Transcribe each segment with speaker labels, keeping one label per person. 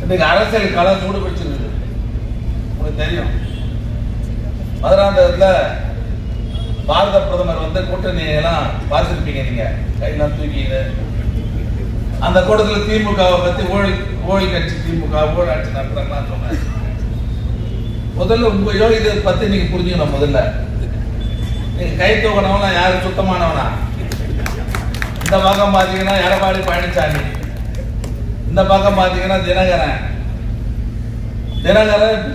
Speaker 1: இன்னைக்கு அரசியல் களம் சூடு பிடிச்சிருக்கு. உங்களுக்கு தெரியும், 16ஆம் தேதியில பாரத பிரதமர் வந்து கூட்டணியெல்லாம் பார்த்துருப்பீங்க. நீங்க கையெல்லாம் தூக்கிங்க. அந்த கூட்டத்தில் திமுகவை பத்தி ஊழல் கட்சி, திமுக ஊழல் ஆட்சி நடத்துறாங்கன்னு சொன்னாங்க. முதல்ல உங்க யோகிதை பத்தி நீங்க புரிஞ்சுக்கணும். முதல்ல நீங்க கை தூக்கினவனா யாரு சுத்தமானவனா? இந்த பக்கம் பாத்தீங்கன்னா எடப்பாடி பழனிசாமி, இந்த பக்கம் பாத்தீங்கன்னா தினகரன்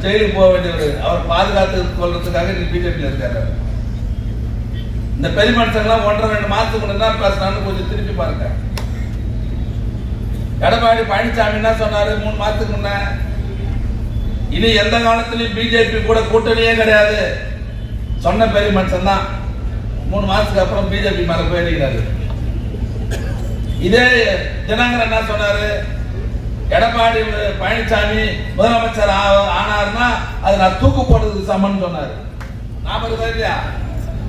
Speaker 1: ஜெயிலுக்கு போக வேண்டியவர். அவர் பாதுகாத்து கொள்றதுக்காக பிஜேபி இருக்காரு. இந்த பெரிய மனுஷங்களாம் 1.5-2 மாசத்துக்கு முன்னாடி பேசினான்னு கொஞ்சம் திருப்பி பாருங்க. எடப்பாடி பழனிசாமி என்ன சொன்னாரு 3 மாசத்துக்கு முன்ன? இனி எந்த காலத்திலையும் பிஜேபி கூட கூட்டணியே கிடையாது சொன்ன பெரிய மனுஷன் தான் 3 மாசத்துக்கு அப்புறம் பிஜேபி மேல போயிருக்கிறாரு. இதே தினகரன் என்ன சொன்னாரு? எடப்பாடி பழனிசாமி முதலமைச்சர் ஆனார்னா அது நான் தூக்கு போடுறதுக்கு சமன்னு சொன்னாரு. ஞாபகம் இருக்கா இல்லையா?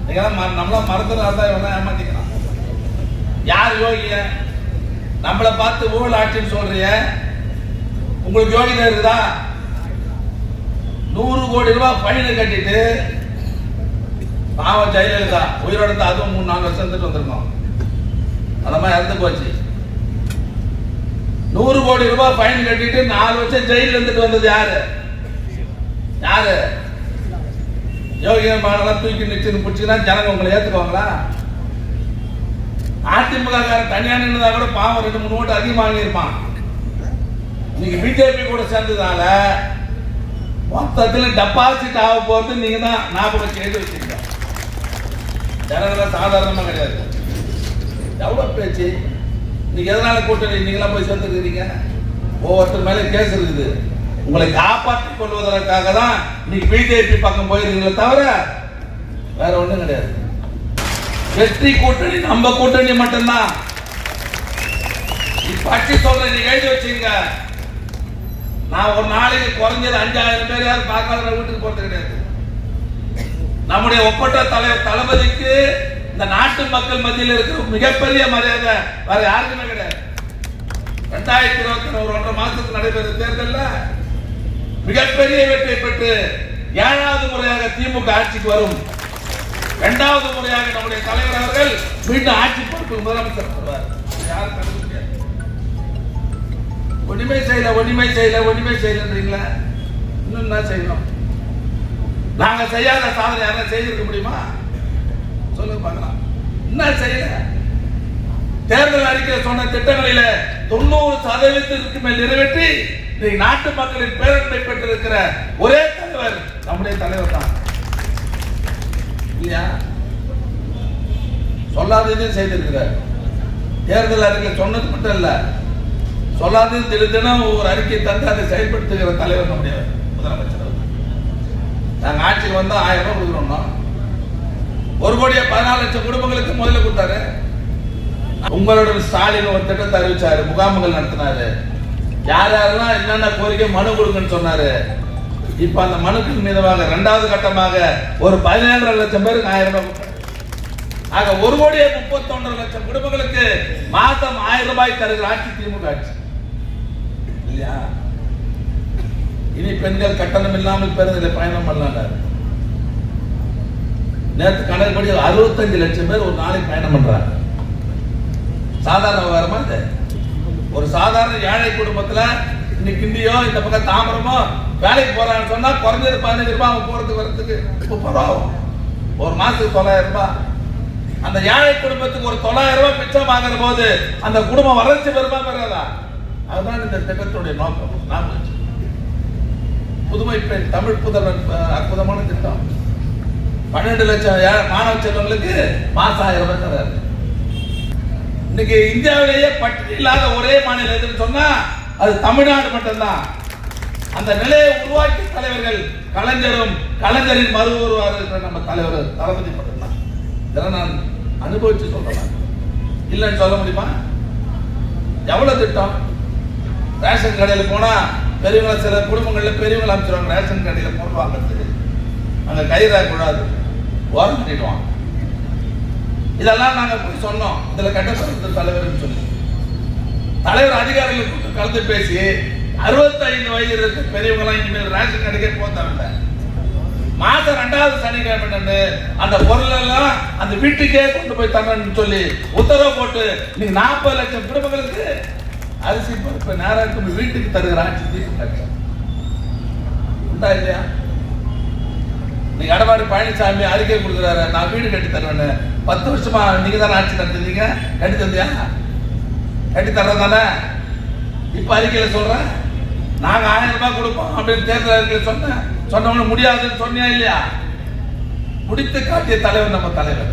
Speaker 1: நம்மளாம் மறந்துடாதான் இவெல்லாம் ஏமாத்திக்கலாம். யார் யோகிய? நம்மளை பார்த்து ஊழல் ஆட்சின்னு சொல்றிய, உங்களுக்கு யோகிதா இருக்குதா? 100 கோடி ரூபாய் ஃபைன் கட்டிட்டு பாவம் ஜெயலலிதா உயிரோட அதுவும் 3-4 வருஷம் இருந்துட்டு வந்திருக்கோம். அந்த மாதிரி இறந்து போச்சு. 100 கோடி ரூபாய் ஃபைன் கட்டிட்டு 4 வருஷம் ஜெயில இருந்துட்டு வந்தது யாரு? யாரு? யோகியெல்லாம் தூக்கி நிச்சு பிடிச்சுன்னா ஜனங்க உங்களை ஏத்துக்குவாங்களா? அதிமுக தனியா நின்றதா கூட பாவம் 2-3 ஓட்டு அதிகமாக வாங்கியிருப்பான். நீங்க பிஜேபி கூட சேர்ந்ததால மொத்தத்தில் டெபாசிட் ஆக போறது நீங்க தான் ஞாபகம் வச்சு எழுதி வச்சிருக்க. ஜனங்கள சாதாரணமா கிடையாது. எவ்வளவு பேச்சு? நீங்க எதனால கூட்டணி நீங்களாம் போய் சேர்ந்துருக்கீங்க? ஒவ்வொருத்தர் மேலே கேஸ் இருக்குது. உங்களை காப்பாற்றிக் கொள்வதற்காக தான் இன்னைக்கு பிஜேபி பக்கம் போயிருக்கீங்களே தவிர வேற ஒண்ணும் கிடையாது. வெற்றி கூட்டணி நம்ம கூட்டணி மட்டும்தான். பற்றி சொல்றேன், நீங்க எழுதி வச்சுங்க. நான் ஒரு நாளைக்கு குறைஞ்சது 5000 பேர் பார்க்காத வீட்டுக்கு போறது கிடையாது. நம்முடைய ஒப்பற்ற தலைவர் தளபதிக்கு இந்த நாட்டு மக்கள் மத்தியில் இருக்கிற மிகப்பெரிய மரியாதை வேற யாருக்குமே கிடையாது. 2021 1.5 மாசத்துக்கு நடைபெறும் தேர்தலில் மிகப்பெரிய வெற்றி பெற்று 7வது முறையாக திமுக ஆட்சிக்கு வரும். 2வது முறையாக நம்முடைய தலைவர் அவர்கள் மீண்டும் ஆட்சி பொறுப்பு முதலமைச்சர் வருவார். யாரும் தடுக்க முடியாது. ஒண்ணுமே செய்யலன்றீங்களா? இன்னும் என்ன செய்யணும்? நாங்க செய்யாத சாதனை யாரும் செய்திருக்க முடியுமா? சொல்லுங்க பார்க்கலாம். என்ன செய்யல? தேர்தல் அறிக்கை சொன்ன திட்டங்களில 90% மேல் நிறைவேற்றி நாட்டு மக்களின் பேரன்பை பெற்றிருக்கிற ஒரே தலைவர் நம்முடைய தலைவர் தான். இல்லையா? சொல்லாததையும் செய்திருக்கிறார். தேர்தல் அறிக்கை சொன்னது மட்டும் இல்ல, சொல்லாதது தினம் ஒரு அறிக்கை தந்து அதை செயல்படுத்துகிற தலைவர் நம்முடைய முதலமைச்சர். நாங்க ஆட்சிக்கு வந்தா 1000 ரூபாய் கொடுக்குறோம். 1,14,00,000 குடும்பங்களுக்கு முதல்ல கொடுத்தாரு. உங்களோட ஸ்டாலின் ஒரு திட்டத்தை அறிவிச்சாரு, முகாம்கள் நடத்தினாரு. யார் யாரெல்லாம் என்னென்ன கோரிக்கை மனு கொடுங்கன்னு சொன்னாரு. இப்ப அந்த மனுக்கு மீதமாக 2வது கட்டமாக ஒரு 17.5 லட்சம் பேருக்கு 1000 ரூபாய் கொடுத்தாரு. ஆக 1,31,00,000 குடும்பங்களுக்கு மாதம் 1000 ரூபாய் தருகிற ஆட்சி திமுக ஆட்சி. இல்லையா? இனி பெண்கள் கட்டணம் இல்லாமல் பேருந்தில் பயணம் பண்ணலாம். நேற்று கணக்குப்படி 65 லட்சம் பேர் ஒரு நாளைக்கு பயணம் பண்றாங்க. சாதாரண விவகாரமா இது? ஒரு சாதாரண ஏழை குடும்பத்துல இன்னைக்கு இந்தியோ இந்த பக்கம் தாமரமோ வேலைக்கு போறான்னு சொன்னா குறைஞ்சது 15 ரூபாய் அவங்க போறதுக்கு வரதுக்கு 30 ரூபாய் ஆகும். ஒரு மாசத்துக்கு 900 ரூபாய். அந்த ஏழை குடும்பத்துக்கு ஒரு 900 ரூபாய் மிச்சம் வாங்குற போது அந்த குடும்பம் வளர்ச்சி பெறுமா பெறாதா? அதுதான் இந்த திட்டத்துடைய நோக்கம். புதுமை பெண் தமிழ் புதல்வன் அற்புதமான திட்டம். 12 லட்சம் மாணவ செல்வங்களுக்கு மாசம் 1000 ரூபாய் தராரு. இன்னைக்கு இந்தியாவிலேயே பட்டியல் இல்லாத ஒரே மாநிலம் எதுன்னு சொன்னா அது தமிழ்நாடு மட்டும்தான். அந்த நிலையை உருவாக்கிய தலைவர்கள் கலைஞரும் கலைஞரின் மறு உருவாக இருக்கிற நம்ம தலைவர் தளபதி மட்டும்தான். இதெல்லாம் நான் அனுபவிச்சு சொல்றேன். இல்லைன்னு சொல்ல முடியுமா? எவ்வளவு திட்டம். ரேஷன் கடையில் போனா பெரியவங்க, சில குடும்பங்கள்ல பெரியவங்களை அமைச்சிருவாங்க ரேஷன் கடையில் பொருள் வாங்கிறதுக்கு. அங்க கயிறாக கூடாது, ஓரம் பண்ணிடுவாங்க. இதெல்லாம் நாங்க போய் சொன்னோம். இதுல கட்ட தலைவர் சொல்லி தலைவர் அதிகாரிகள் கலந்து பேசி 65 வயது இருக்க பெரியவங்க இனிமேல் ரேஷன் கடைக்கே போத்தாங்க. மாசம் 2வது சனிக்கிழமை அந்த பொருள் எல்லாம் அந்த வீட்டுக்கே கொண்டு போய் தரணும்னு சொல்லி உத்தரவு போட்டு நீங்க 40 லட்சம் குடும்பங்களுக்கு அரிசி பருப்பு நேரம் வீட்டுக்கு தருகிற ஆட்சி திமுக உண்டா இல்லையா? நீங்க எடப்பாடி பழனிசாமி அறிக்கை கொடுக்குறாரு, நான் வீடு கட்டி தருவேன். 10 வருஷமா நீங்க தானே ஆட்சி நடத்துறீங்க, கட்டி தந்தியா? கட்டி தர்றது தானே. இப்ப அறிக்கையில சொல்றேன் நாங்க 1000 ரூபாய் கொடுப்போம் அப்படின்னு தேர்தல் அறிக்கையில் சொன்னவங்க முடியாதுன்னு சொன்னியா இல்லையா? முடித்து காட்டிய தலைவர் நம்ம தலைவர்.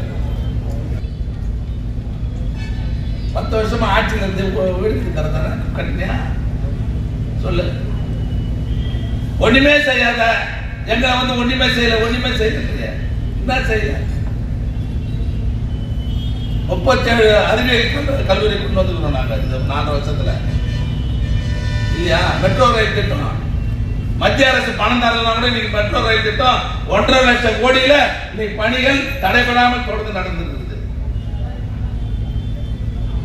Speaker 1: 10 வருஷமா ஆட்சியில் இருந்து வீடு தரதானே கட்டினியா? சொல்லு. ஒண்ணுமே செய்யாத எங்க ஒண்ணுமே செய்யல என்ன செய்யல. 37 அறிவியல் கல்லூரி கொண்டு வந்துருக்கோம் நாங்க இந்த 4 வருஷத்துல இல்லையா? மெட்ரோ ரயில் திட்டம் மத்திய அரசு பணம் தரலாம் கூட இன்னைக்கு மெட்ரோ ரயில் திட்டம் 1.5 லட்சம் கோடியில இன்னைக்கு பணிகள் தடைபடாமல் தொடர்ந்து நடந்திருக்குது.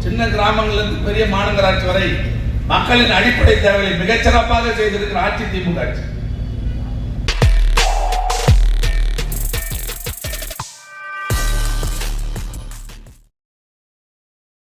Speaker 1: சின்ன கிராமங்கள்ல இருந்து பெரிய மாநகராட்சி வரை மக்களின் அடிப்படை தேவையை மிகச்சிறப்பாக செய்திருக்கிற ஆட்சி திமுக ஆட்சி.